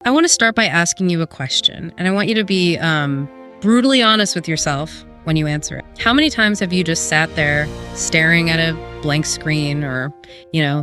I want to start by asking you a question, and I want you to be brutally honest with yourself when you answer it. How many times have you just sat there staring at a blank screen or,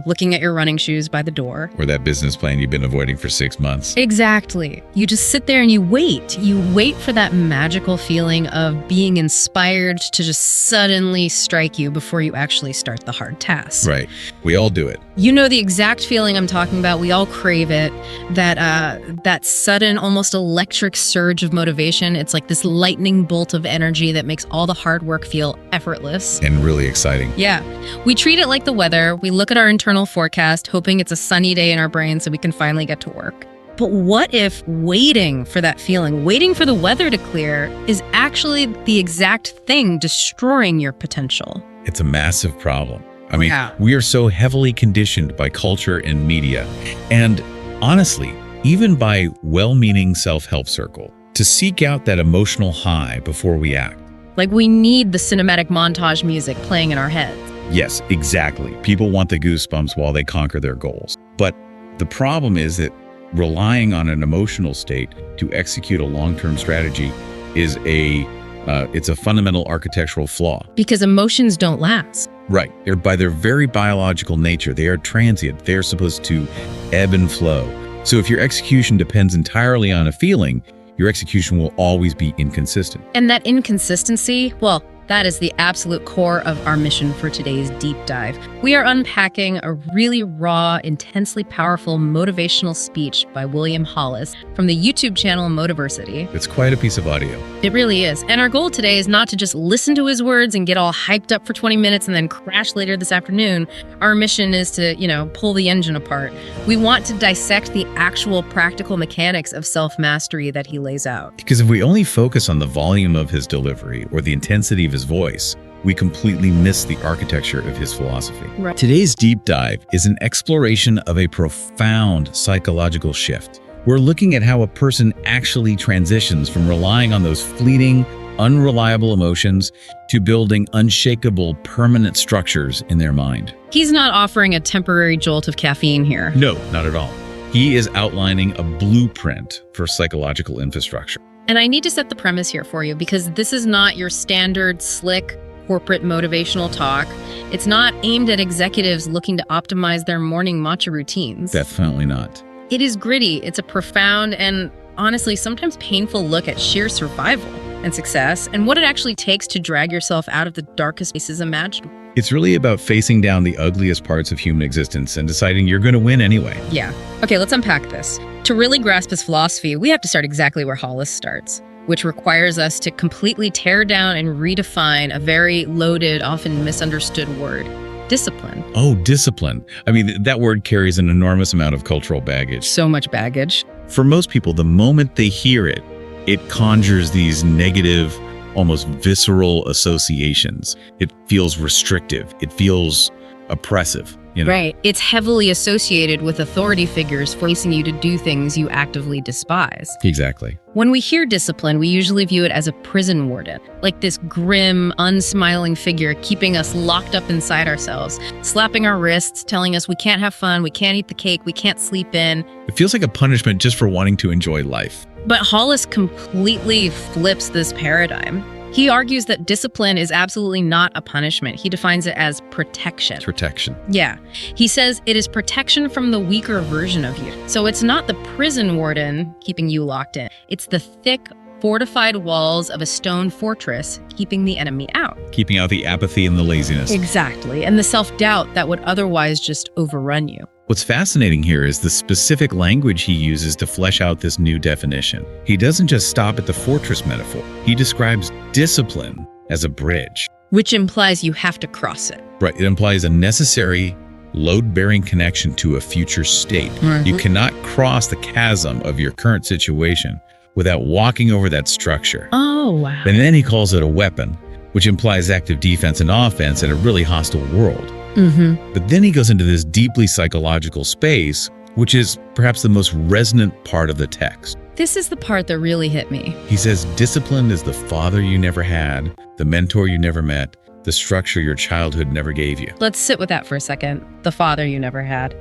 looking at your running shoes by the door? Or that business plan you've been avoiding for 6 months. Exactly. You just sit there and you wait. You wait for that magical feeling of being inspired to just suddenly strike you before you actually start the hard task. Right. We all do it. You know the exact feeling I'm talking about. We all crave it. That sudden, almost electric surge of motivation. It's like this lightning bolt of energy that makes all the hard work feel effortless. And really exciting. Yeah. We treat it like the weather. We look at our internal forecast, hoping it's a sunny day in our brain so we can finally get to work. But what if waiting for that feeling, waiting for the weather to clear, is actually the exact thing destroying your potential? It's a massive problem. I mean, Yeah. we are so heavily conditioned by culture and media, and honestly, even by well-meaning self-help circle, to seek out that emotional high before we act. Like we need the cinematic montage music playing in our heads. Yes, exactly. People want the goosebumps while they conquer their goals. But the problem is that relying on an emotional state to execute a long-term strategy is it's a fundamental architectural flaw. Because emotions don't last. Right. They're, by their very biological nature, they are transient. They're supposed to ebb and flow. So if your execution depends entirely on a feeling, your execution will always be inconsistent. And that inconsistency, well, that is the absolute core of our mission for today's deep dive. We are unpacking a really raw, intensely powerful motivational speech by William Hollis from the YouTube channel Motiversity. It's quite a piece of audio. It really is. And our goal today is not to just listen to his words and get all hyped up for 20 minutes and then crash later this afternoon. Our mission is to, pull the engine apart. We want to dissect the actual practical mechanics of self-mastery that he lays out. Because if we only focus on the volume of his delivery or the intensity of his voice, we completely miss the architecture of his philosophy. Right. Today's deep dive is an exploration of a profound psychological shift. We're looking at how a person actually transitions from relying on those fleeting, unreliable emotions to building unshakable, permanent structures in their mind. He's not offering a temporary jolt of caffeine here. No, not at all. He is outlining a blueprint for psychological infrastructure. And I need to set the premise here for you because this is not your standard, slick, corporate motivational talk. It's not aimed at executives looking to optimize their morning matcha routines. Definitely not. It is gritty. It's a profound and honestly sometimes painful look at sheer survival and success and what it actually takes to drag yourself out of the darkest places imaginable. It's really about facing down the ugliest parts of human existence and deciding you're going to win anyway. Yeah. Okay, let's unpack this. To really grasp his philosophy, we have to start exactly where Hollis starts, which requires us to completely tear down and redefine a very loaded, often misunderstood word: discipline. Oh, discipline. I mean, that word carries an enormous amount of cultural baggage. So much baggage. For most people, the moment they hear it, it conjures these negative, almost visceral associations. It feels restrictive. It feels oppressive. Right. It's heavily associated with authority figures forcing you to do things you actively despise. Exactly. When we hear discipline, we usually view it as a prison warden, like this grim, unsmiling figure keeping us locked up inside ourselves, slapping our wrists, telling us we can't have fun, we can't eat the cake, we can't sleep in. It feels like a punishment just for wanting to enjoy life. But Hollis completely flips this paradigm. He argues that discipline is absolutely not a punishment. He defines it as protection. Protection. Yeah. He says it is protection from the weaker version of you. So it's not the prison warden keeping you locked in. It's the thick, fortified walls of a stone fortress keeping the enemy out. Keeping out the apathy and the laziness. Exactly. And the self-doubt that would otherwise just overrun you. What's fascinating here is the specific language he uses to flesh out this new definition. He doesn't just stop at the fortress metaphor. He describes discipline as a bridge. Which implies you have to cross it. Right. It implies a necessary, load-bearing connection to a future state. Mhm. You cannot cross the chasm of your current situation without walking over that structure. Oh, wow. And then he calls it a weapon, which implies active defense and offense in a really hostile world. Mm-hmm. But then he goes into this deeply psychological space, which is perhaps the most resonant part of the text. This is the part that really hit me. He says, discipline is the father you never had, the mentor you never met, the structure your childhood never gave you. Let's sit with that for a second. The father you never had.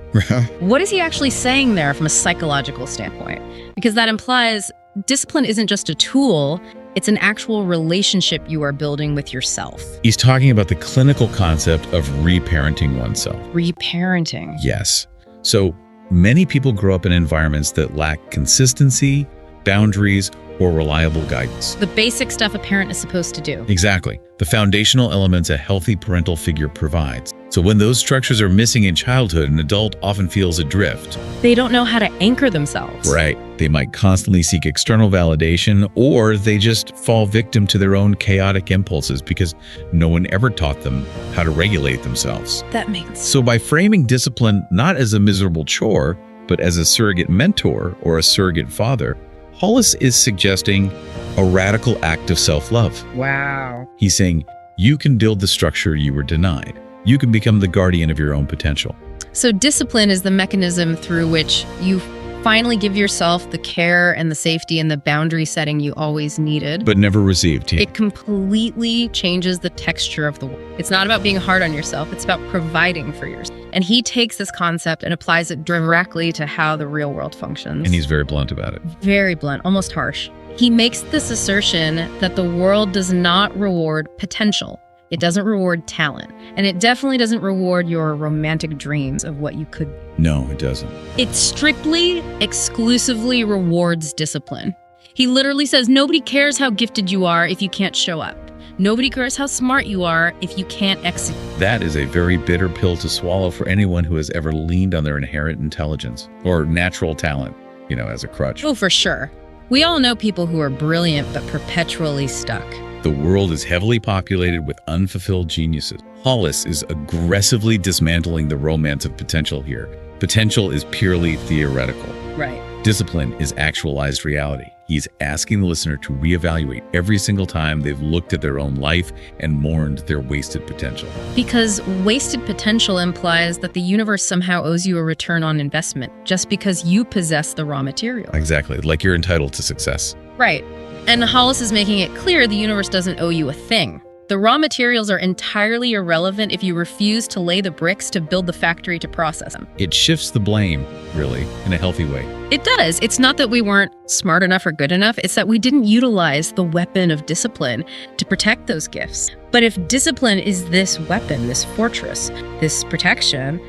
What is he actually saying there from a psychological standpoint? Because that implies discipline isn't just a tool, it's an actual relationship you are building with yourself. He's talking about the clinical concept of reparenting oneself. Reparenting. Yes. So many people grow up in environments that lack consistency, boundaries, or reliable guidance. The basic stuff a parent is supposed to do. Exactly. The foundational elements a healthy parental figure provides. So when those structures are missing in childhood, an adult often feels adrift. They don't know how to anchor themselves. Right. They might constantly seek external validation, or they just fall victim to their own chaotic impulses because no one ever taught them how to regulate themselves. That makes sense. So by framing discipline not as a miserable chore, but as a surrogate mentor or a surrogate father, Hollis is suggesting a radical act of self-love. Wow. He's saying, you can build the structure you were denied. You can become the guardian of your own potential. So discipline is the mechanism through which you finally give yourself the care and the safety and the boundary setting you always needed. But never received. It completely changes the texture of the world. It's not about being hard on yourself. It's about providing for yourself. And he takes this concept and applies it directly to how the real world functions. And he's very blunt about it. Very blunt, almost harsh. He makes this assertion that the world does not reward potential. It doesn't reward talent. And it definitely doesn't reward your romantic dreams of what you could be. No, it doesn't. It strictly, exclusively rewards discipline. He literally says, nobody cares how gifted you are if you can't show up. Nobody cares how smart you are if you can't execute. That is a very bitter pill to swallow for anyone who has ever leaned on their inherent intelligence or natural talent, as a crutch. Oh, for sure. We all know people who are brilliant but perpetually stuck. The world is heavily populated with unfulfilled geniuses. Hollis is aggressively dismantling the romance of potential here. Potential is purely theoretical. Right. Discipline is actualized reality. He's asking the listener to reevaluate every single time they've looked at their own life and mourned their wasted potential. Because wasted potential implies that the universe somehow owes you a return on investment just because you possess the raw material. Exactly, like you're entitled to success. Right. And Hollis is making it clear the universe doesn't owe you a thing. The raw materials are entirely irrelevant if you refuse to lay the bricks to build the factory to process them. It shifts the blame, really, in a healthy way. It does. It's not that we weren't smart enough or good enough. It's that we didn't utilize the weapon of discipline to protect those gifts. But if discipline is this weapon, this fortress, this protection,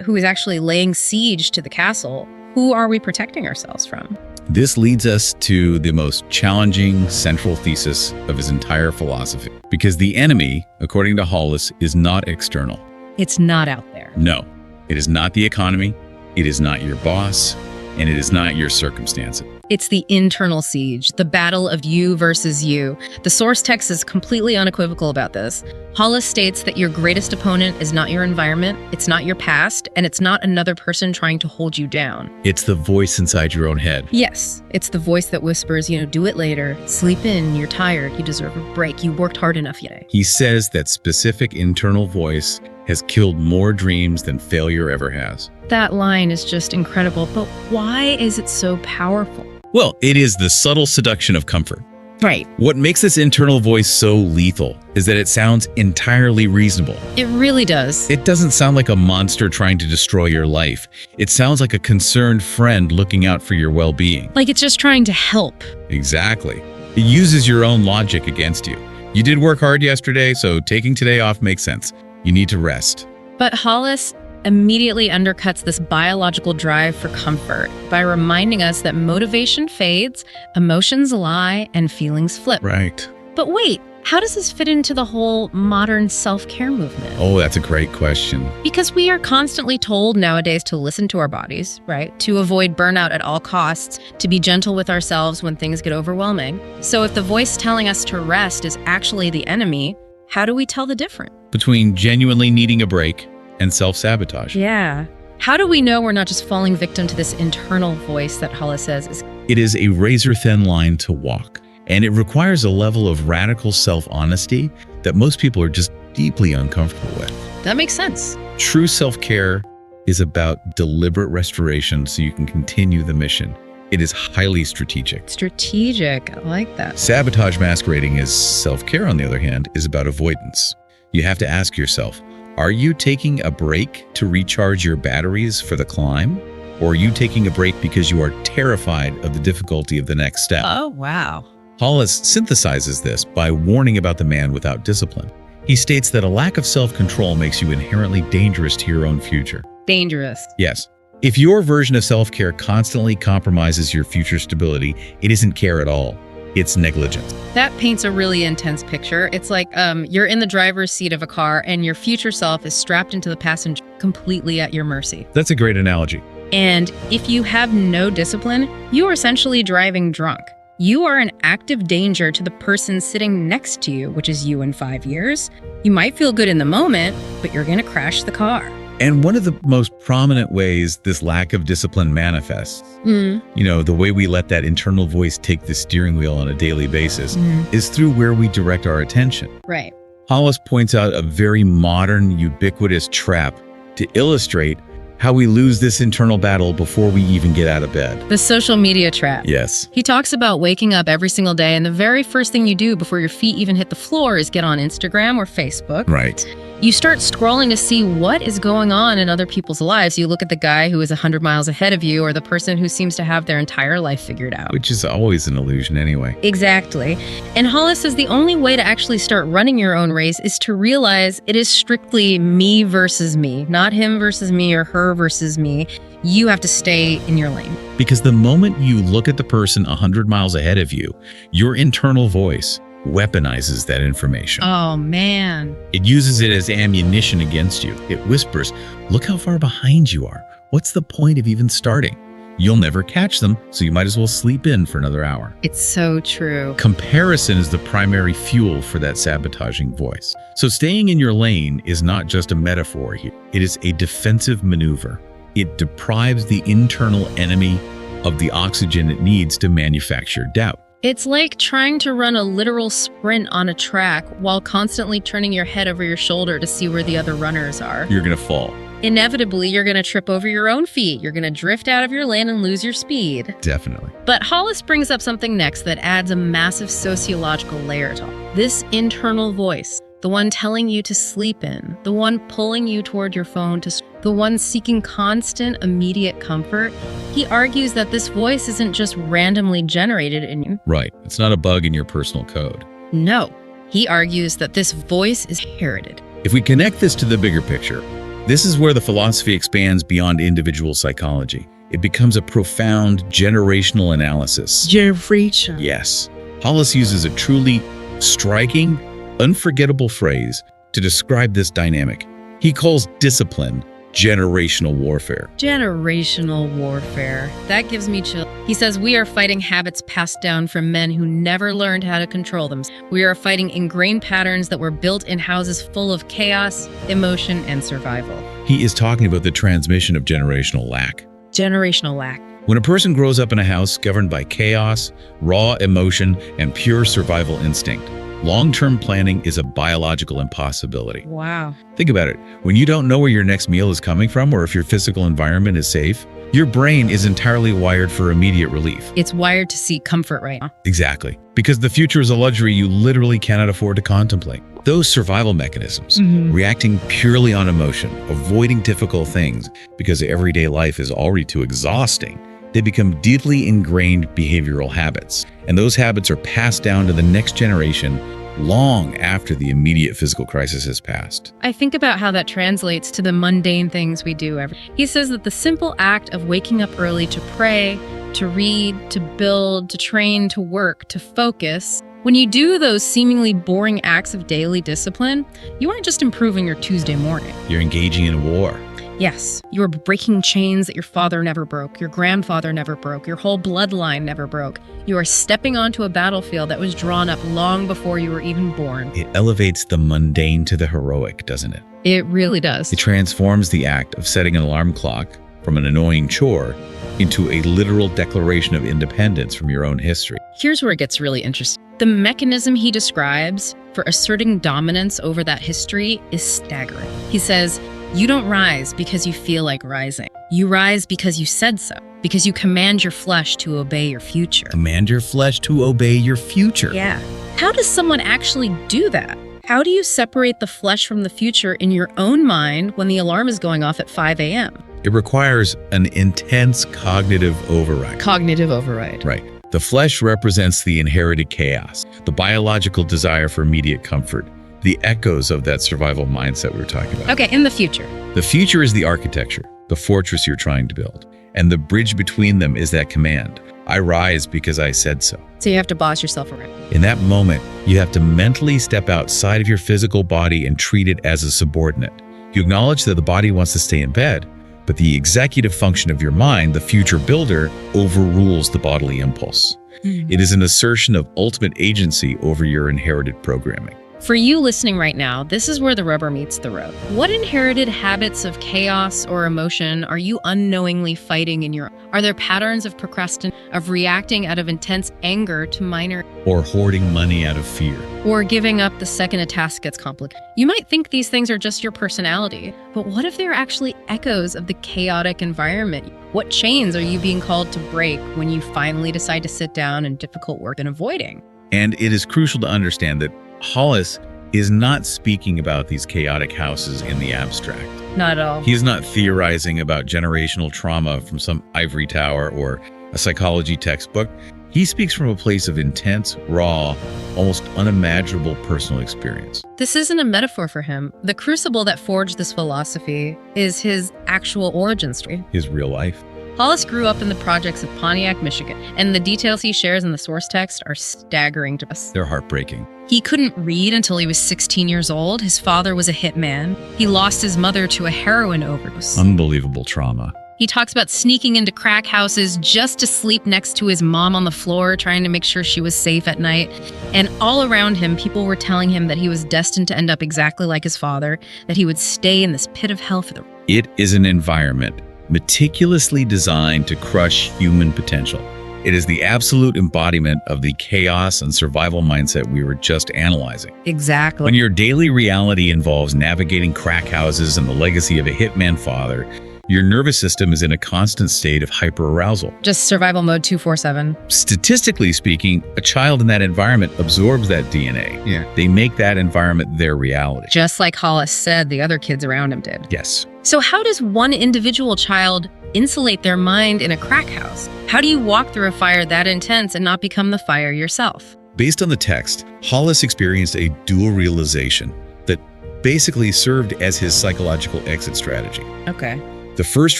who is actually laying siege to the castle, who are we protecting ourselves from? This leads us to the most challenging central thesis of his entire philosophy. Because the enemy, according to Hollis, is not external. It's not out there. No, it is not the economy, it is not your boss, and it is not your circumstances. It's the internal siege, the battle of you versus you. The source text is completely unequivocal about this. Hollis states that your greatest opponent is not your environment, it's not your past, and it's not another person trying to hold you down. It's the voice inside your own head. Yes, it's the voice that whispers, do it later, sleep in, you're tired, you deserve a break, you worked hard enough today. He says that specific internal voice has killed more dreams than failure ever has. That line is just incredible, but why is it so powerful? Well, it is the subtle seduction of comfort. Right. What makes this internal voice so lethal is that it sounds entirely reasonable. It really does. It doesn't sound like a monster trying to destroy your life. It sounds like a concerned friend looking out for your well-being. Like it's just trying to help. Exactly. It uses your own logic against you. You did work hard yesterday, so taking today off makes sense. You need to rest. But Hollis immediately undercuts this biological drive for comfort by reminding us that motivation fades, emotions lie, and feelings flip. Right. But wait, how does this fit into the whole modern self-care movement? Oh, that's a great question. Because we are constantly told nowadays to listen to our bodies, right? To avoid burnout at all costs, to be gentle with ourselves when things get overwhelming. So if the voice telling us to rest is actually the enemy, how do we tell the difference? Between genuinely needing a break and self-sabotage. Yeah. How do we know we're not just falling victim to this internal voice that Hollis says is... It is a razor-thin line to walk, and it requires a level of radical self-honesty that most people are just deeply uncomfortable with. That makes sense. True self-care is about deliberate restoration so you can continue the mission. It is highly strategic. Strategic. I like that. Sabotage masquerading as self-care, on the other hand, is about avoidance. You have to ask yourself, are you taking a break to recharge your batteries for the climb? Or are you taking a break because you are terrified of the difficulty of the next step? Oh, wow. Hollis synthesizes this by warning about the man without discipline. He states that a lack of self-control makes you inherently dangerous to your own future. Dangerous. Yes. If your version of self-care constantly compromises your future stability, it isn't care at all. It's negligence. That paints a really intense picture. It's like you're in the driver's seat of a car and your future self is strapped into the passenger, completely at your mercy. That's a great analogy. And if you have no discipline, you are essentially driving drunk. You are an active danger to the person sitting next to you, which is you in 5 years. You might feel good in the moment, but you're going to crash the car. And one of the most prominent ways this lack of discipline manifests, the way we let that internal voice take the steering wheel on a daily basis, is through where we direct our attention. Right. Hollis points out a very modern, ubiquitous trap to illustrate how we lose this internal battle before we even get out of bed. The social media trap. Yes. He talks about waking up every single day, and the very first thing you do before your feet even hit the floor is get on Instagram or Facebook. Right. You start scrolling to see what is going on in other people's lives. You look at the guy who is 100 miles ahead of you or the person who seems to have their entire life figured out. Which is always an illusion anyway. Exactly. And Hollis says the only way to actually start running your own race is to realize it is strictly me versus me, not him versus me or her versus me. You have to stay in your lane. Because the moment you look at the person 100 miles ahead of you, your internal voice weaponizes that information. Oh, man. It uses it as ammunition against you. It whispers, look how far behind you are. What's the point of even starting? You'll never catch them, so you might as well sleep in for another hour. It's so true. Comparison is the primary fuel for that sabotaging voice. So staying in your lane is not just a metaphor here. It is a defensive maneuver. It deprives the internal enemy of the oxygen it needs to manufacture doubt. It's like trying to run a literal sprint on a track while constantly turning your head over your shoulder to see where the other runners are. You're going to fall. Inevitably, you're going to trip over your own feet. You're going to drift out of your lane and lose your speed. Definitely. But Hollis brings up something next that adds a massive sociological layer to all. This internal voice, the one telling you to sleep in, the one pulling you toward your phone, the one seeking constant, immediate comfort. He argues that this voice isn't just randomly generated in you. Right. It's not a bug in your personal code. No. He argues that this voice is inherited. If we connect this to the bigger picture, this is where the philosophy expands beyond individual psychology. It becomes a profound generational analysis. Generation. Yes. Hollis uses a truly striking, unforgettable phrase to describe this dynamic. He calls discipline generational warfare. Generational warfare. That gives me chill. He says we are fighting habits passed down from men who never learned how to control them. We are fighting ingrained patterns that were built in houses full of chaos, emotion, and survival. He is talking about the transmission of generational lack. Generational lack. When a person grows up in a house governed by chaos, raw emotion, and pure survival instinct, long-term planning is a biological impossibility. Wow. Think about it. When you don't know where your next meal is coming from or if your physical environment is safe, your brain is entirely wired for immediate relief. It's wired to seek comfort right now. Exactly. Because the future is a luxury you literally cannot afford to contemplate. Those survival mechanisms, reacting purely on emotion, avoiding difficult things because everyday life is already too exhausting, they become deeply ingrained behavioral habits. And those habits are passed down to the next generation long after the immediate physical crisis has passed. I think about how that translates to the mundane things we do every day. He says that the simple act of waking up early to pray, to read, to build, to train, to work, to focus, when you do those seemingly boring acts of daily discipline, you aren't just improving your Tuesday morning. You're engaging in a war. Yes, you are breaking chains that your father never broke, your grandfather never broke, your whole bloodline never broke. You are stepping onto a battlefield that was drawn up long before you were even born. It elevates the mundane to the heroic, doesn't it? It really does. It transforms the act of setting an alarm clock from an annoying chore into a literal declaration of independence from your own history. Here's where it gets really interesting. The mechanism he describes for asserting dominance over that history is staggering. He says, you don't rise because you feel like rising. You rise because you said so, because you command your flesh to obey your future. Command your flesh to obey your future. Yeah. How does someone actually do that? How do you separate the flesh from the future in your own mind when the alarm is going off at 5 a.m.? It requires an intense cognitive override. Cognitive override. Right. The flesh represents the inherited chaos, the biological desire for immediate comfort, the echoes of that survival mindset we were talking about. Okay, in the future. The future is the architecture, the fortress you're trying to build. And the bridge between them is that command. I rise because I said so. So you have to boss yourself around. In that moment, you have to mentally step outside of your physical body and treat it as a subordinate. You acknowledge that the body wants to stay in bed, but the executive function of your mind, the future builder, overrules the bodily impulse. It is an assertion of ultimate agency over your inherited programming. For you listening right now, this is where the rubber meets the road. What inherited habits of chaos or emotion are you unknowingly fighting in your... Are there patterns of procrastination, of reacting out of intense anger to minor... Or hoarding money out of fear. Or giving up the second a task gets complicated? You might think these things are just your personality, but what if they're actually echoes of the chaotic environment? What chains are you being called to break when you finally decide to sit down in difficult work and avoiding? And it is crucial to understand that Hollis is not speaking about these chaotic houses in the abstract. Not at all. He's not theorizing about generational trauma from some ivory tower or a psychology textbook. He speaks from a place of intense, raw, almost unimaginable personal experience. This isn't a metaphor for him. The crucible that forged this philosophy is his actual origin story. His real life. Hollis grew up in the projects of Pontiac, Michigan, and the details he shares in the source text are staggering to us. They're heartbreaking. He couldn't read until he was 16 years old. His father was a hitman. He lost his mother to a heroin overdose. Unbelievable trauma. He talks about sneaking into crack houses just to sleep next to his mom on the floor, trying to make sure she was safe at night. And all around him, people were telling him that he was destined to end up exactly like his father, that he would stay in this pit of hell for the... It is an environment meticulously designed to crush human potential. It is the absolute embodiment of the chaos and survival mindset we were just analyzing. Exactly. When your daily reality involves navigating crack houses and the legacy of a hitman father, your nervous system is in a constant state of hyperarousal. Just survival mode 24/7. Statistically speaking, a child in that environment absorbs that DNA. They make that environment their reality. Just like Hollis said the other kids around him did. Yes. So how does one individual child insulate their mind in a crack house? How do you walk through a fire that intense and not become the fire yourself? Based on the text, Hollis experienced a dual realization that basically served as his psychological exit strategy. Okay. The first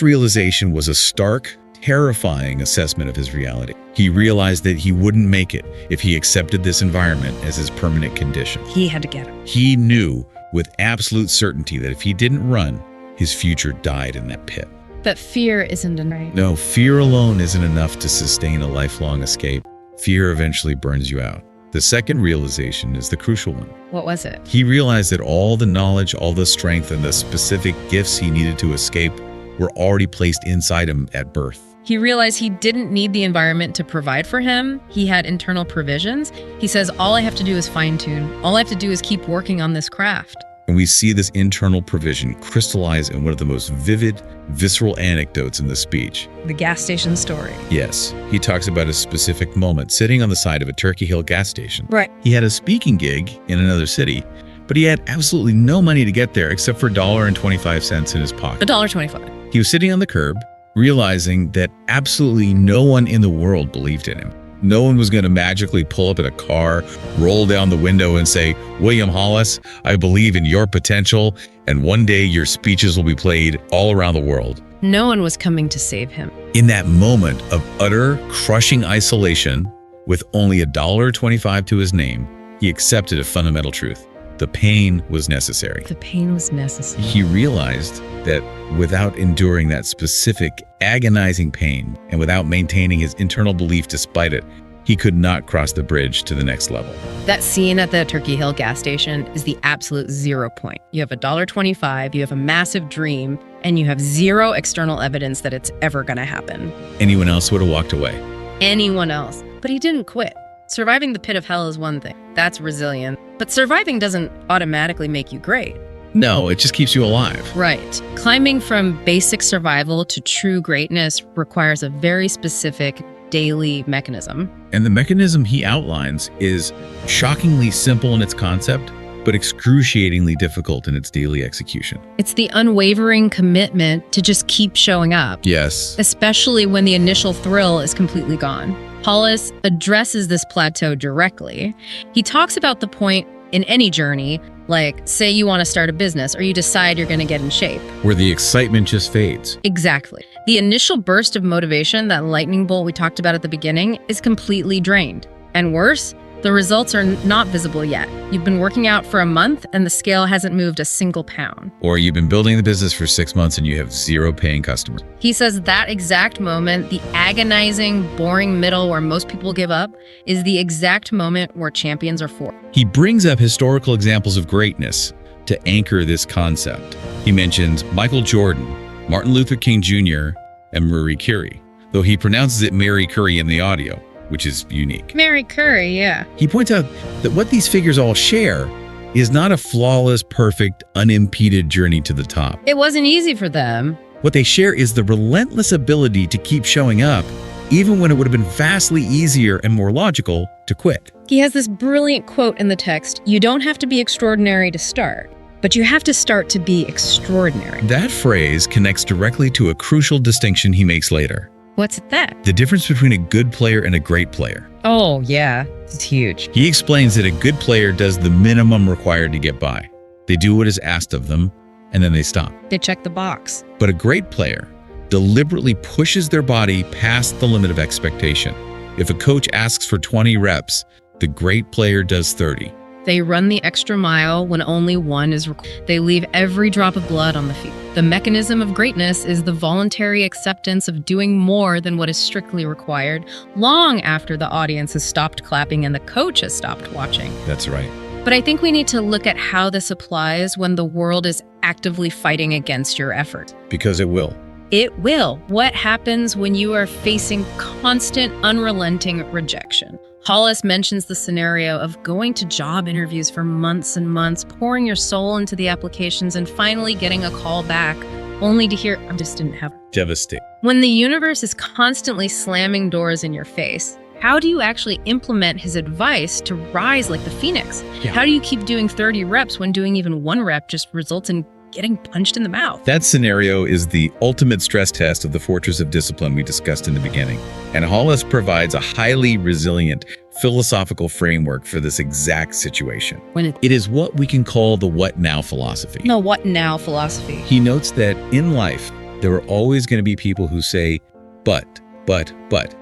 realization was a stark, terrifying assessment of his reality. He realized that he wouldn't make it if he accepted this environment as his permanent condition. He had to get him. He knew with absolute certainty that if he didn't run, his future died in that pit. But fear isn't enough. No, fear alone isn't enough to sustain a lifelong escape. Fear eventually burns you out. The second realization is the crucial one. What was it? He realized that all the knowledge, all the strength, and the specific gifts he needed to escape were already placed inside him at birth. He realized he didn't need the environment to provide for him. He had internal provisions. He says, all I have to do is fine-tune. All I have to do is keep working on this craft. And we see this internal provision crystallize in one of the most vivid, visceral anecdotes in the speech. The gas station story. Yes, he talks about a specific moment sitting on the side of a Turkey Hill gas station. Right. He had a speaking gig in another city, but he had absolutely no money to get there except for $1.25 in his pocket. $1.25. He was sitting on the curb, realizing that absolutely no one in the world believed in him. No one was going to magically pull up in a car, roll down the window and say, "William Hollis, I believe in your potential, and one day your speeches will be played all around the world." No one was coming to save him. In that moment of utter, crushing isolation, with only $1.25 to his name, he accepted a fundamental truth. The pain was necessary. The pain was necessary. He realized that without enduring that specific, agonizing pain, and without maintaining his internal belief despite it, he could not cross the bridge to the next level. That scene at the Turkey Hill gas station is the absolute 0 point. You have $1.25, you have a massive dream, and you have zero external evidence that it's ever going to happen. Anyone else would have walked away. Anyone else. But he didn't quit. Surviving the pit of hell is one thing. That's resilient. But surviving doesn't automatically make you great. No, it just keeps you alive. Right. Climbing from basic survival to true greatness requires a very specific daily mechanism. And the mechanism he outlines is shockingly simple in its concept, but excruciatingly difficult in its daily execution. It's the unwavering commitment to just keep showing up, Yes. especially when the initial thrill is completely gone. Hollis addresses this plateau directly. He talks about the point in any journey, like say you want to start a business or you decide you're going to get in shape. Where the excitement just fades. Exactly. The initial burst of motivation, that lightning bolt we talked about at the beginning, is completely drained. And worse, the results are not visible yet. You've been working out for a month and the scale hasn't moved a single pound. Or you've been building the business for 6 months and you have 0 paying customers. He says that exact moment, the agonizing, boring middle where most people give up, is the exact moment where champions are formed. He brings up historical examples of greatness to anchor this concept. He mentions Michael Jordan, Martin Luther King Jr., and Marie Curie, though he pronounces it Mary Curie in the audio, which is unique. Mary Curie, yeah. He points out that what these figures all share is not a flawless, perfect, unimpeded journey to the top. It wasn't easy for them. What they share is the relentless ability to keep showing up, even when it would have been vastly easier and more logical to quit. He has this brilliant quote in the text: "You don't have to be extraordinary to start, but you have to start to be extraordinary." That phrase connects directly to a crucial distinction he makes later. What's that? The difference between a good player and a great player. Oh, yeah. It's huge. He explains that a good player does the minimum required to get by. They do what is asked of them, and then they stop. They check the box. But a great player deliberately pushes their body past the limit of expectation. If a coach asks for 20 reps, the great player does 30. They run the extra mile when only one is required. They leave every drop of blood on the field. The mechanism of greatness is the voluntary acceptance of doing more than what is strictly required, long after the audience has stopped clapping and the coach has stopped watching. That's right. But I think we need to look at how this applies when the world is actively fighting against your effort. Because it will. It will. What happens when you are facing constant, unrelenting rejection? Hollis mentions the scenario of going to job interviews for months and months, pouring your soul into the applications, and finally getting a call back, only to hear, I just didn't have it. Devastating. When the universe is constantly slamming doors in your face, how do you actually implement his advice to rise like the phoenix? Yeah. How do you keep doing 30 reps when doing even 1 rep just results in getting punched in the mouth? That scenario is the ultimate stress test of the fortress of discipline we discussed in the beginning. And Hollis provides a highly resilient philosophical framework for this exact situation. It is what we can call the what now philosophy. No, what now philosophy. He notes that in life, there are always going to be people who say, but.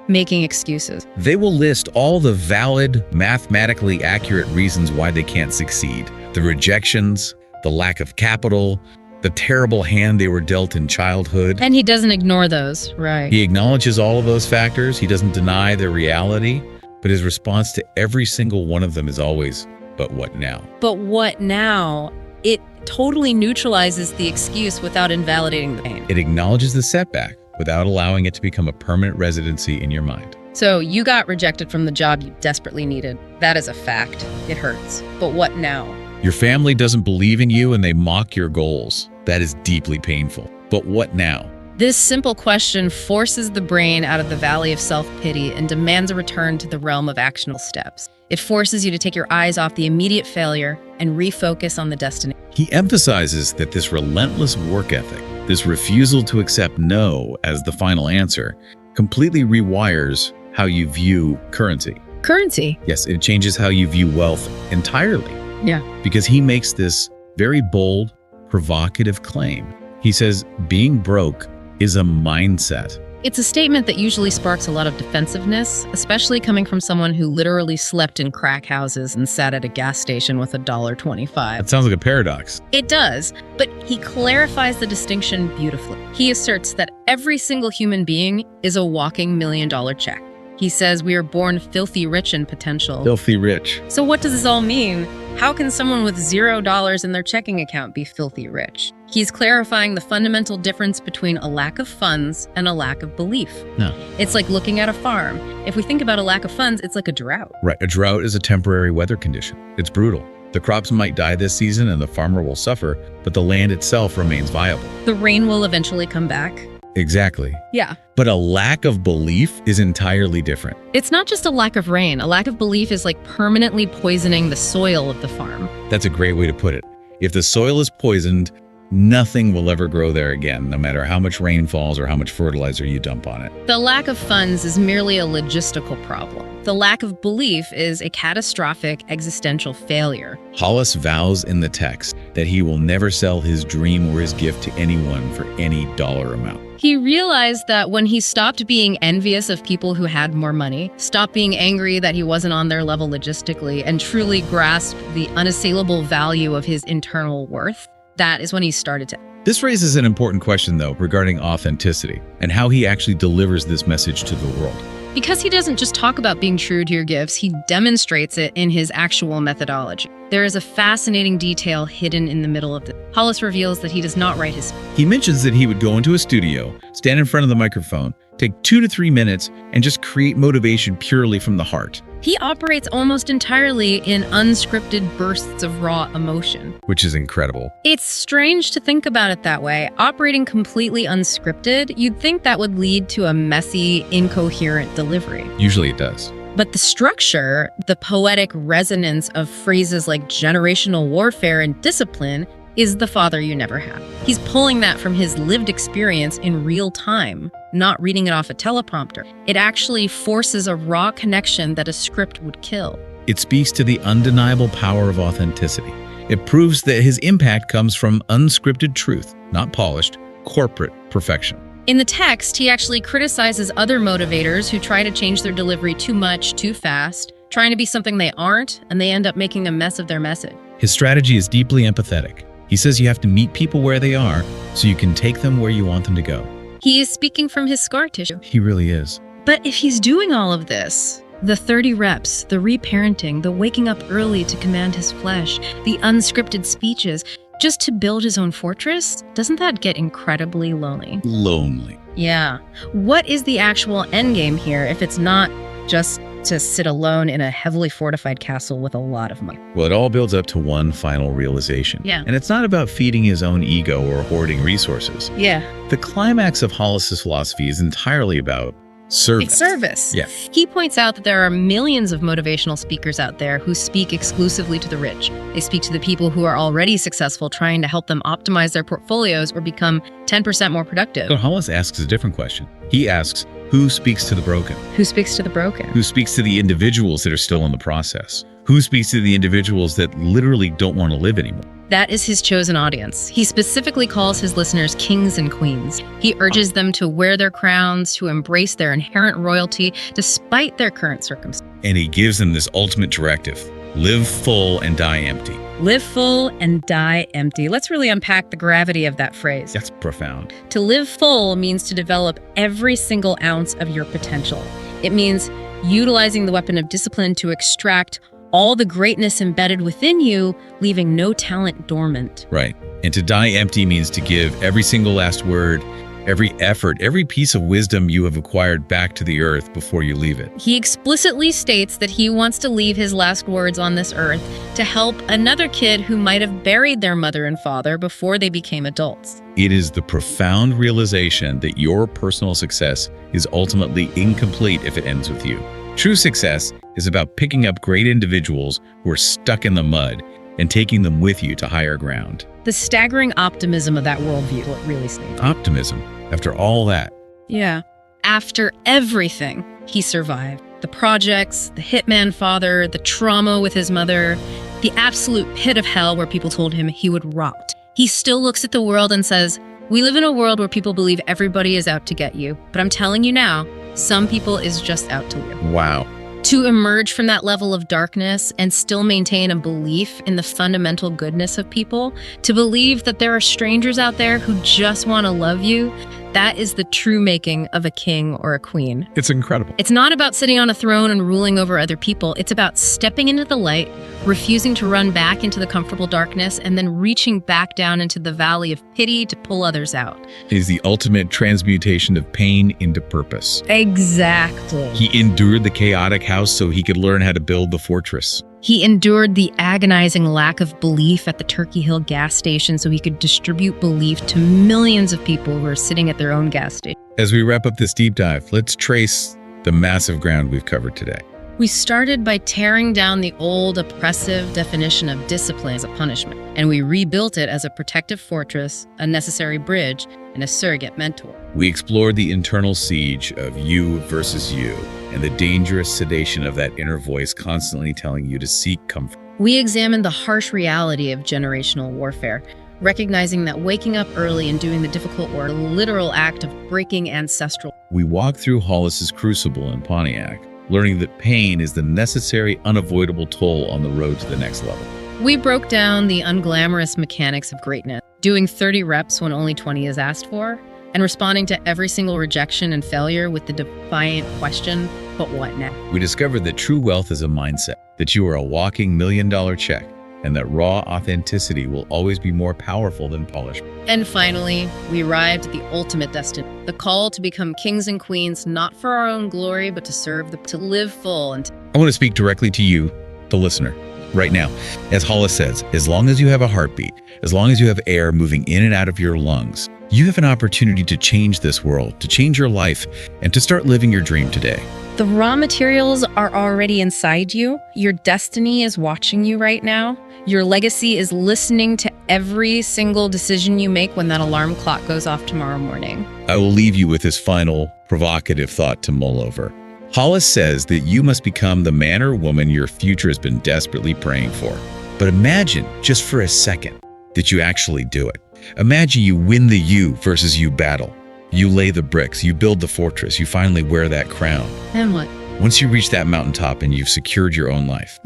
Making excuses. They will list all the valid, mathematically accurate reasons why they can't succeed. The rejections, the lack of capital, the terrible hand they were dealt in childhood. And he doesn't ignore those, right? He acknowledges all of those factors. He doesn't deny their reality, but his response to every single one of them is always, but what now? But what now? It totally neutralizes the excuse without invalidating the pain. It acknowledges the setback without allowing it to become a permanent residency in your mind. So you got rejected from the job you desperately needed. That is a fact. It hurts. But what now? Your family doesn't believe in you and they mock your goals. That is deeply painful. But what now? This simple question forces the brain out of the valley of self-pity and demands a return to the realm of actionable steps. It forces you to take your eyes off the immediate failure and refocus on the destiny. He emphasizes that this relentless work ethic, this refusal to accept no as the final answer, completely rewires how you view currency. Currency? Yes, it changes how you view wealth entirely. Yeah. Because he makes this very bold, provocative claim. He says being broke is a mindset. It's a statement that usually sparks a lot of defensiveness, especially coming from someone who literally slept in crack houses and sat at a gas station with $1.25. That sounds like a paradox. It does, but he clarifies the distinction beautifully. He asserts that every single human being is a walking $1 million check. He says we are born filthy rich in potential. Filthy rich. So what does this all mean? How can someone with $0 in their checking account be filthy rich? He's clarifying the fundamental difference between a lack of funds and a lack of belief. No. It's like looking at a farm. If we think about a lack of funds, it's like a drought. Right. A drought is a temporary weather condition. It's brutal. The crops might die this season and the farmer will suffer, but the land itself remains viable. The rain will eventually come back. Exactly. Yeah. But a lack of belief is entirely different. It's not just a lack of rain. A lack of belief is like permanently poisoning the soil of the farm. That's a great way to put it. If the soil is poisoned, nothing will ever grow there again, no matter how much rain falls or how much fertilizer you dump on it. The lack of funds is merely a logistical problem. The lack of belief is a catastrophic existential failure. Hollis vows in the text that he will never sell his dream or his gift to anyone for any dollar amount. He realized that when he stopped being envious of people who had more money, stopped being angry that he wasn't on their level logistically, and truly grasped the unassailable value of his internal worth, that is when he started to. This raises an important question, though, regarding authenticity and how he actually delivers this message to the world. Because he doesn't just talk about being true to your gifts, he demonstrates it in his actual methodology. There is a fascinating detail hidden in the middle of it. Hollis reveals that he does not write his. He mentions that he would go into a studio, stand in front of the microphone, take 2 to 3 minutes, and just create motivation purely from the heart. He operates almost entirely in unscripted bursts of raw emotion. Which is incredible. It's strange to think about it that way. Operating completely unscripted, you'd think that would lead to a messy, incoherent delivery. Usually it does. But the structure, the poetic resonance of phrases like generational warfare and discipline, is the father you never had. He's pulling that from his lived experience in real time, not reading it off a teleprompter. It actually forces a raw connection that a script would kill. It speaks to the undeniable power of authenticity. It proves that his impact comes from unscripted truth, not polished, corporate perfection. In the text, he actually criticizes other motivators who try to change their delivery too much, too fast, trying to be something they aren't, and they end up making a mess of their message. His strategy is deeply empathetic. He says you have to meet people where they are so you can take them where you want them to go. He is speaking from his scar tissue. He really is. But if he's doing all of this, the 30 reps, the reparenting, the waking up early to command his flesh, the unscripted speeches, just to build his own fortress, doesn't that get incredibly lonely? Lonely. Yeah. What is the actual endgame here if it's not just to sit alone in a heavily fortified castle with a lot of money? Well, it all builds up to one final realization. Yeah. And it's not about feeding his own ego or hoarding resources. Yeah. The climax of Hollis's philosophy is entirely about service. It's service. Yeah. He points out that there are millions of motivational speakers out there who speak exclusively to the rich. They speak to the people who are already successful, trying to help them optimize their portfolios or become 10% more productive. So Hollis asks a different question. He asks, who speaks to the broken? Who speaks to the broken? Who speaks to the individuals that are still in the process? Who speaks to the individuals that literally don't want to live anymore? That is his chosen audience. He specifically calls his listeners kings and queens. He urges them to wear their crowns, to embrace their inherent royalty despite their current circumstances. And he gives them this ultimate directive: live full and die empty. Live full and die empty. Let's really unpack the gravity of that phrase. That's profound. To live full means to develop every single ounce of your potential. It means utilizing the weapon of discipline to extract all the greatness embedded within you, leaving no talent dormant. Right. And to die empty means to give every single last word, every effort, every piece of wisdom you have acquired back to the earth before you leave it. He explicitly states that he wants to leave his last words on this earth to help another kid who might have buried their mother and father before they became adults. It is the profound realization that your personal success is ultimately incomplete if it ends with you. True success is about picking up great individuals who are stuck in the mud and taking them with you to higher ground. The staggering optimism of that worldview, what really stays. Optimism, after all that. Yeah. After everything, he survived. The projects, the hitman father, the trauma with his mother, the absolute pit of hell where people told him he would rot. He still looks at the world and says, "We live in a world where people believe everybody is out to get you. But I'm telling you now, some people is just out to live." Wow. To emerge from that level of darkness and still maintain a belief in the fundamental goodness of people, to believe that there are strangers out there who just want to love you, that is the true making of a king or a queen. It's incredible. It's not about sitting on a throne and ruling over other people. It's about stepping into the light, refusing to run back into the comfortable darkness, and then reaching back down into the valley of pity to pull others out. It is the ultimate transmutation of pain into purpose. Exactly. He endured the chaotic house so he could learn how to build the fortress. He endured the agonizing lack of belief at the Turkey Hill gas station so he could distribute belief to millions of people who are sitting at their own gas station. As we wrap up this deep dive, let's trace the massive ground we've covered today. We started by tearing down the old oppressive definition of discipline as a punishment, and we rebuilt it as a protective fortress, a necessary bridge, and a surrogate mentor. We explored the internal siege of you versus you and the dangerous sedation of that inner voice constantly telling you to seek comfort. We examined the harsh reality of generational warfare, recognizing that waking up early and doing the difficult work is a literal act of breaking ancestral. We walked through Hollis's crucible in Pontiac, learning that pain is the necessary, unavoidable toll on the road to the next level. We broke down the unglamorous mechanics of greatness, doing 30 reps when only 20 is asked for, and responding to every single rejection and failure with the defiant question, but what now? We discovered that true wealth is a mindset, that you are a walking $1,000,000 check, and that raw authenticity will always be more powerful than polish. And finally, we arrived at the ultimate destiny, the call to become kings and queens, not for our own glory, but to serve, to live full. And I want to speak directly to you, the listener, right now. As Hollis says, as long as you have a heartbeat, as long as you have air moving in and out of your lungs, you have an opportunity to change this world, to change your life, and to start living your dream today. the raw materials are already inside you. Your destiny is watching you right now. Your legacy is listening to every single decision you make when that alarm clock goes off tomorrow morning. I will leave you with this final provocative thought to mull over. Hollis says that you must become the man or woman your future has been desperately praying for. But imagine, just for a second, that you actually do it. Imagine you win the you versus you battle. You lay the bricks, you build the fortress, you finally wear that crown. And what? Once you reach that mountaintop and you've secured your own life.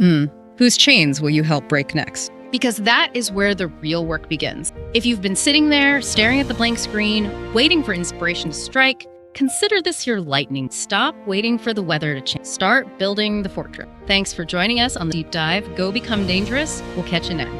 Whose chains will you help break next? Because that is where the real work begins. If you've been sitting there, staring at the blank screen, waiting for inspiration to strike, consider this your lightning. Stop waiting for the weather to change. Start building the fortress. Thanks for joining us on the deep dive. Go become dangerous. We'll catch you next.